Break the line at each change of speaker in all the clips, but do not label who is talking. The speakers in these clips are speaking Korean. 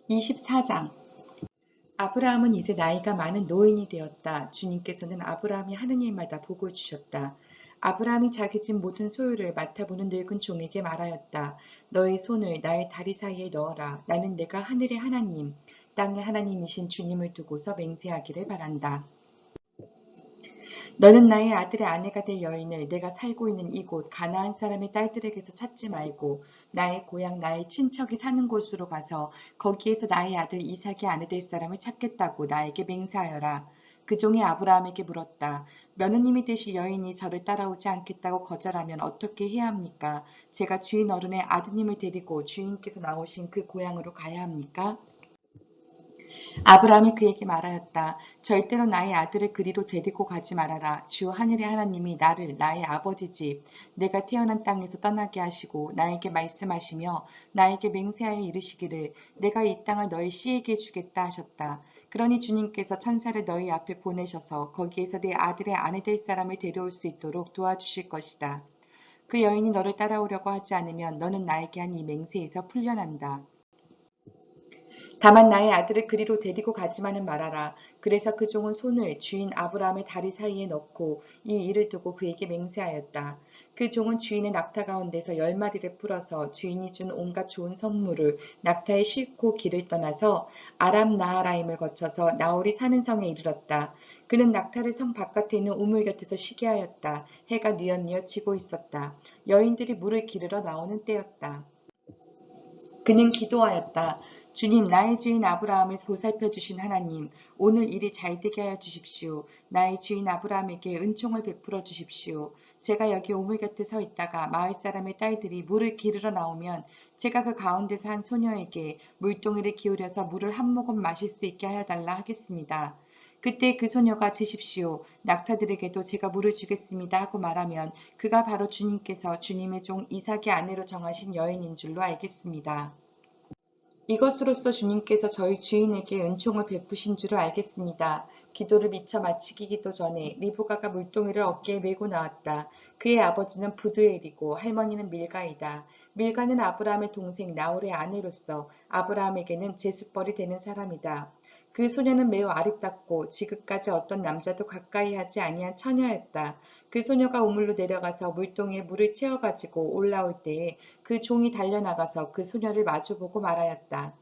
24장. 아브라함은 이제 나이가 많은 노인이 되었다. 주님께서는 아브라함이 하는 일마다 복을 주셨다. 아브라함이 자기 집 모든 소유를 맡아보는 늙은 종에게 말하였다. 너의 손을 나의 다리 사이에 넣어라. 나는 내가 하늘의 하나님, 땅의 하나님이신 주님을 두고서 맹세하기를 바란다. 너는 나의 아들의 아내가 될 여인을 내가 살고 있는 이곳 가나안 사람의 딸들에게서 찾지 말고 나의 고향 나의 친척이 사는 곳으로 가서 거기에서 나의 아들 이삭의 아내 될 사람을 찾겠다고 나에게 맹세하여라. 그 종이 아브라함에게 물었다. 며느님이 되실 여인이 저를 따라오지 않겠다고 거절하면 어떻게 해야 합니까? 제가 주인 어른의 아드님을 데리고 주인께서 나오신 그 고향으로 가야 합니까? 아브라함이 그에게 말하였다. 절대로 나의 아들을 그리로 데리고 가지 말아라. 주 하늘의 하나님이 나를 나의 아버지 집, 내가 태어난 땅에서 떠나게 하시고 나에게 말씀하시며 나에게 맹세하여 이르시기를 내가 이 땅을 너희 씨에게 주겠다 하셨다. 그러니 주님께서 천사를 너희 앞에 보내셔서 거기에서 내 아들의 아내 될 사람을 데려올 수 있도록 도와주실 것이다. 그 여인이 너를 따라오려고 하지 않으면 너는 나에게 한 이 맹세에서 풀려난다. 다만 나의 아들을 그리로 데리고 가지만은 말아라. 그래서 그 종은 손을 주인 아브라함의 다리 사이에 넣고 이 일을 두고 그에게 맹세하였다. 그 종은 주인의 낙타 가운데서 10마리를 풀어서 주인이 준 온갖 좋은 선물을 낙타에 싣고 길을 떠나서 아람 나하라임을 거쳐서 나홀이 사는 성에 이르렀다. 그는 낙타를 성 바깥에 있는 우물 곁에서 쉬게 하였다. 해가 뉘엿뉘엿 지고 있었다. 여인들이 물을 기르러 나오는 때였다. 그는 기도하였다. 주님, 나의 주인 아브라함을 보살펴 주신 하나님, 오늘 일이 잘되게 하여 주십시오. 나의 주인 아브라함에게 은총을 베풀어 주십시오. 제가 여기 우물 곁에 서 있다가 마을 사람의 딸들이 물을 기르러 나오면 제가 그 가운데서 한 소녀에게 물동이를 기울여서 물을 한 모금 마실 수 있게 하여 달라 하겠습니다. 그때 그 소녀가 드십시오. 낙타들에게도 제가 물을 주겠습니다 하고 말하면 그가 바로 주님께서 주님의 종 이삭의 아내로 정하신 여인인 줄로 알겠습니다. 이것으로써 주님께서 저희 주인에게 은총을 베푸신 줄을 알겠습니다. 기도를 미처 마치기도 전에 리브가가 물동이를 어깨에 메고 나왔다. 그의 아버지는 부드엘이고 할머니는 밀가이다. 밀가는 아브라함의 동생 나홀의 아내로서 아브라함에게는 제숫벌이 되는 사람이다. 그 소녀는 매우 아름답고 지금까지 어떤 남자도 가까이 하지 아니한 처녀였다. 그 소녀가 우물로 내려가서 물동이에 물을 채워가지고 올라올 때에 그 종이 달려나가서 그 소녀를 마주보고 말하였다.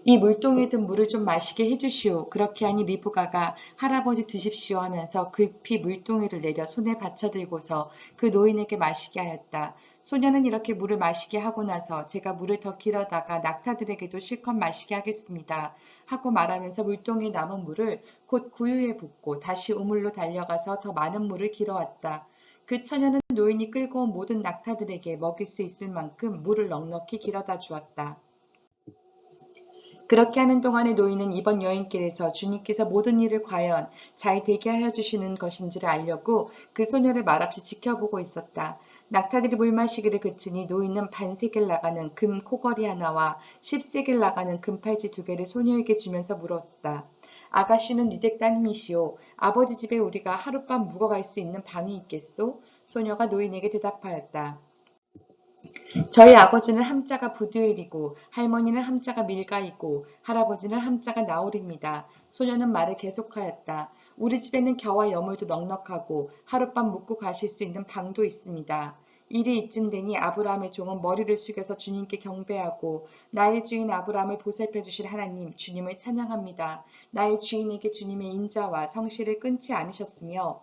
이 물동이에 든 물을 좀 마시게 해주시오. 그렇게 하니 리브가가 할아버지 드십시오 하면서 급히 물동이를 내려 손에 받쳐들고서 그 노인에게 마시게 하였다. 소녀는 이렇게 물을 마시게 하고 나서 제가 물을 더 길어다가 낙타들에게도 실컷 마시게 하겠습니다. 하고 말하면서 물동이에 남은 물을 곧 구유에 붓고 다시 우물로 달려가서 더 많은 물을 길어왔다. 그 처녀는 노인이 끌고 온 모든 낙타들에게 먹일 수 있을 만큼 물을 넉넉히 길어다 주었다. 그렇게 하는 동안에 노인은 이번 여행길에서 주님께서 모든 일을 과연 잘 되게 하여 주시는 것인지를 알려고 그 소녀를 말없이 지켜보고 있었다. 낙타들이 물 마시기를 그치니 노인은 반세겔 나가는 금 코걸이 하나와 10세겔 나가는 금팔찌 2개를 소녀에게 주면서 물었다. 아가씨는 니댁 따님이시오. 아버지 집에 우리가 하룻밤 묵어갈 수 있는 방이 있겠소? 소녀가 노인에게 대답하였다. 저희 아버지는 함자가 부두엘이고 할머니는 함자가 밀가이고 할아버지는 함자가 나홀입니다. 소녀는 말을 계속하였다. 우리 집에는 겨와 여물도 넉넉하고 하룻밤 묵고 가실 수 있는 방도 있습니다. 일이 이쯤 되니 아브라함의 종은 머리를 숙여서 주님께 경배하고 나의 주인 아브라함을 보살펴 주실 하나님 주님을 찬양합니다. 나의 주인에게 주님의 인자와 성실을 끊지 않으셨으며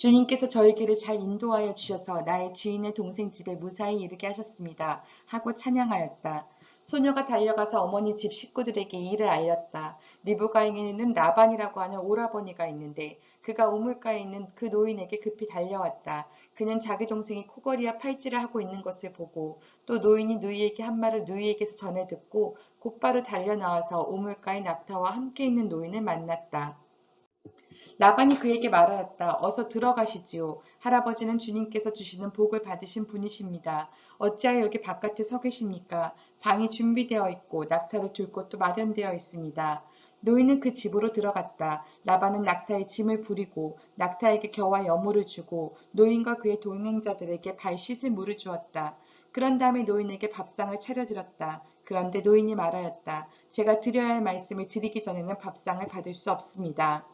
주님께서 저에게를 잘 인도하여 주셔서 나의 주인의 동생 집에 무사히 이르게 하셨습니다. 하고 찬양하였다. 소녀가 달려가서 어머니 집 식구들에게 이 일을 알렸다. 리브가에게는 라반이라고 하는 오라버니가 있는데 그가 우물가에 있는 그 노인에게 급히 달려왔다. 그는 자기 동생이 코걸이와 팔찌를 하고 있는 것을 보고 또 노인이 누이에게 한 말을 누이에게서 전해 듣고 곧바로 달려나와서 우물가의 낙타와 함께 있는 노인을 만났다. 라반이 그에게 말하였다. 어서 들어가시지요. 할아버지는 주님께서 주시는 복을 받으신 분이십니다. 어찌하여 여기 바깥에 서 계십니까? 방이 준비되어 있고 낙타를 둘 곳도 마련되어 있습니다. 노인은 그 집으로 들어갔다. 라반은 낙타의 짐을 부리고 낙타에게 겨와 여물을 주고 노인과 그의 동행자들에게 발 씻을 물을 주었다. 그런 다음에 노인에게 밥상을 차려드렸다. 그런데 노인이 말하였다. 제가 드려야 할 말씀을 드리기 전에는 밥상을 받을 수 없습니다.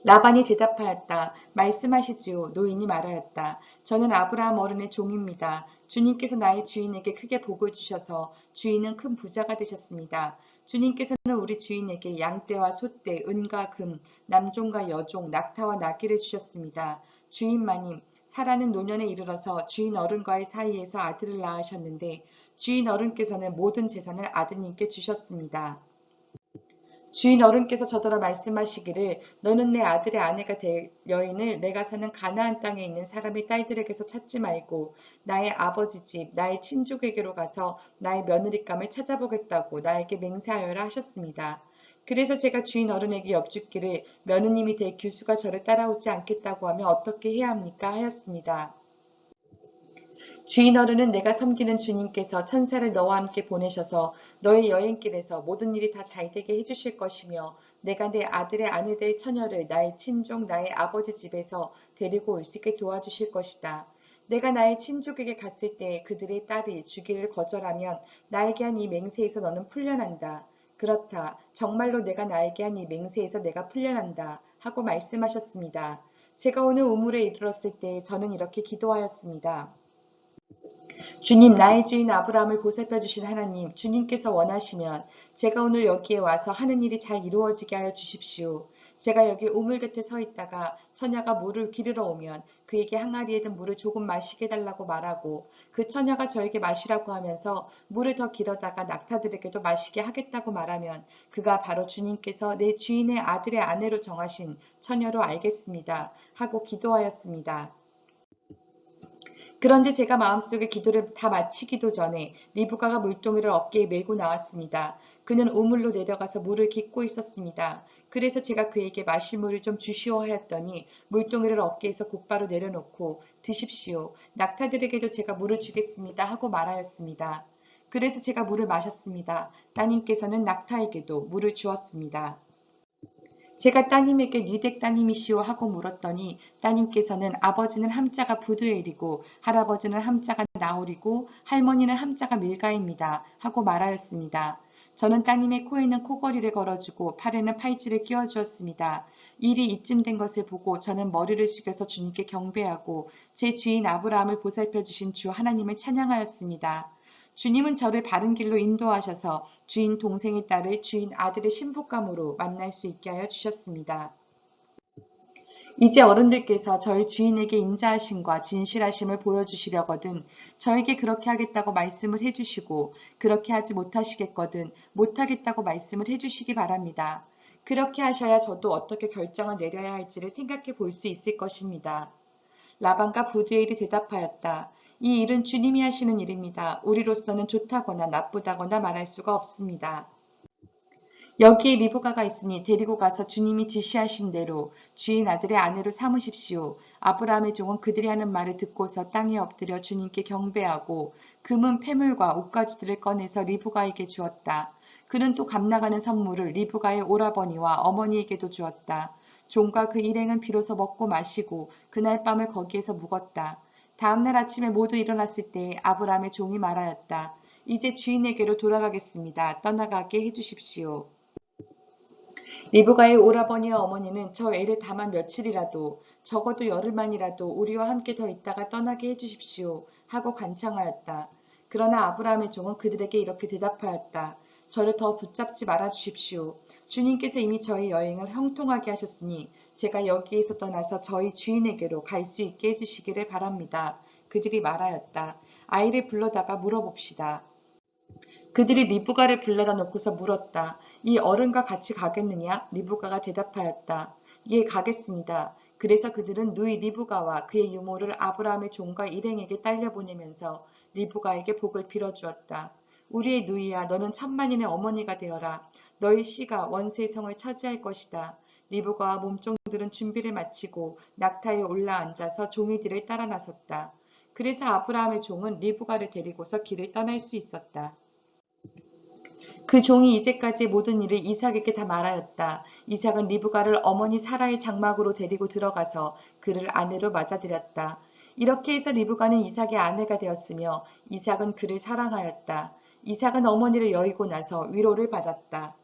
라반이 대답하였다. 말씀하시지요. 노인이 말하였다. 저는 아브라함 어른의 종입니다. 주님께서 나의 주인에게 크게 복을 주셔서 주인은 큰 부자가 되셨습니다. 주님께서는 우리 주인에게 양떼와 소떼, 은과 금, 남종과 여종, 낙타와 나귀를 주셨습니다. 주인 마님, 사라는 노년에 이르러서 주인 어른과의 사이에서 아들을 낳으셨는데 주인 어른께서는 모든 재산을 아드님께 주셨습니다. 주인 어른께서 저더러 말씀하시기를 너는 내 아들의 아내가 될 여인을 내가 사는 가나안 땅에 있는 사람의 딸들에게서 찾지 말고 나의 아버지 집 나의 친족에게로 가서 나의 며느리감을 찾아보겠다고 나에게 맹세하여라 하셨습니다. 그래서 제가 주인 어른에게 엽죽기를 며느님이 될 규수가 저를 따라오지 않겠다고 하면 어떻게 해야 합니까 하였습니다. 주인 어른은 내가 섬기는 주님께서 천사를 너와 함께 보내셔서 너의 여행길에서 모든 일이 다 잘되게 해주실 것이며 내가 내 아들의 아내 될 처녀를 나의 친족 나의 아버지 집에서 데리고 올 수 있게 도와주실 것이다. 내가 나의 친족에게 갔을 때 그들의 딸이 주기를 거절하면 나에게 한 이 맹세에서 너는 풀려난다. 그렇다. 정말로 내가 나에게 한 이 맹세에서 내가 풀려난다. 하고 말씀하셨습니다. 제가 오늘 우물에 이르렀을 때 저는 이렇게 기도하였습니다. 주님, 나의 주인 아브라함을 보살펴 주신 하나님, 주님께서 원하시면 제가 오늘 여기에 와서 하는 일이 잘 이루어지게 하여 주십시오. 제가 여기 우물 곁에 서 있다가 처녀가 물을 기르러 오면 그에게 항아리에 든 물을 조금 마시게 해달라고 말하고 그 처녀가 저에게 마시라고 하면서 물을 더 길어다가 낙타들에게도 마시게 하겠다고 말하면 그가 바로 주님께서 내 주인의 아들의 아내로 정하신 처녀로 알겠습니다. 하고 기도하였습니다. 그런데 제가 마음속에 기도를 다 마치기도 전에 리브가가 물동이를 어깨에 메고 나왔습니다. 그는 우물로 내려가서 물을 깃고 있었습니다. 그래서 제가 그에게 마실 물을 좀 주시오 하였더니 물동이를 어깨에서 곧바로 내려놓고 드십시오. 낙타들에게도 제가 물을 주겠습니다 하고 말하였습니다. 그래서 제가 물을 마셨습니다. 따님께서는 낙타에게도 물을 주었습니다. 제가 따님에게 니댁 따님이시오 하고 물었더니 따님께서는 아버지는 함자가 부두엘이고 할아버지는 함자가 나홀이고 할머니는 함자가 밀가입니다 하고 말하였습니다. 저는 따님의 코에는 코걸이를 걸어주고 팔에는 팔찌를 끼워주었습니다. 일이 이쯤 된 것을 보고 저는 머리를 숙여서 주님께 경배하고 제 주인 아브라함을 보살펴 주신 주 하나님을 찬양하였습니다. 주님은 저를 바른 길로 인도하셔서 주인 동생의 딸을 주인 아들의 신부감으로 만날 수 있게 하여 주셨습니다. 이제 어른들께서 저희 주인에게 인자하심과 진실하심을 보여주시려거든 저에게 그렇게 하겠다고 말씀을 해주시고 그렇게 하지 못하시겠거든 못하겠다고 말씀을 해주시기 바랍니다. 그렇게 하셔야 저도 어떻게 결정을 내려야 할지를 생각해 볼 수 있을 것입니다. 라반과 부두엘이 대답하였다. 이 일은 주님이 하시는 일입니다. 우리로서는 좋다거나 나쁘다거나 말할 수가 없습니다. 여기에 리브가가 있으니 데리고 가서 주님이 지시하신 대로 주인 아들의 아내로 삼으십시오. 아브라함의 종은 그들이 하는 말을 듣고서 땅에 엎드려 주님께 경배하고 금은 패물과 옷가지들을 꺼내서 리브가에게 주었다. 그는 또 값나가는 선물을 리브가의 오라버니와 어머니에게도 주었다. 종과 그 일행은 비로소 먹고 마시고 그날 밤을 거기에서 묵었다. 다음날 아침에 모두 일어났을 때 아브라함의 종이 말하였다. 이제 주인에게로 돌아가겠습니다. 떠나가게 해주십시오. 리브가의 오라버니와 어머니는 저 애를 다만 며칠이라도 적어도 열흘만이라도 우리와 함께 더 있다가 떠나게 해주십시오 하고 간청하였다. 그러나 아브라함의 종은 그들에게 이렇게 대답하였다. 저를 더 붙잡지 말아 주십시오. 주님께서 이미 저희 여행을 형통하게 하셨으니 제가 여기에서 떠나서 저희 주인에게로 갈 수 있게 해주시기를 바랍니다. 그들이 말하였다. 아이를 불러다가 물어봅시다. 그들이 리브가를 불러다 놓고서 물었다. 이 어른과 같이 가겠느냐? 리브가가 대답하였다. 예, 가겠습니다. 그래서 그들은 누이 리브가와 그의 유모를 아브라함의 종과 일행에게 딸려보내면서 리브가에게 복을 빌어주었다. 우리의 누이야, 너는 천만인의 어머니가 되어라. 너희 씨가 원수의 성을 차지할 것이다. 리브가와 몸종들은 준비를 마치고 낙타에 올라앉아서 종이들을 따라 나섰다. 그래서 아브라함의 종은 리브가를 데리고서 길을 떠날 수 있었다. 그 종이 이제까지의 모든 일을 이삭에게 다 말하였다. 이삭은 리브가를 어머니 사라의 장막으로 데리고 들어가서 그를 아내로 맞아들였다. 이렇게 해서 리브가는 이삭의 아내가 되었으며 이삭은 그를 사랑하였다. 이삭은 어머니를 여의고 나서 위로를 받았다.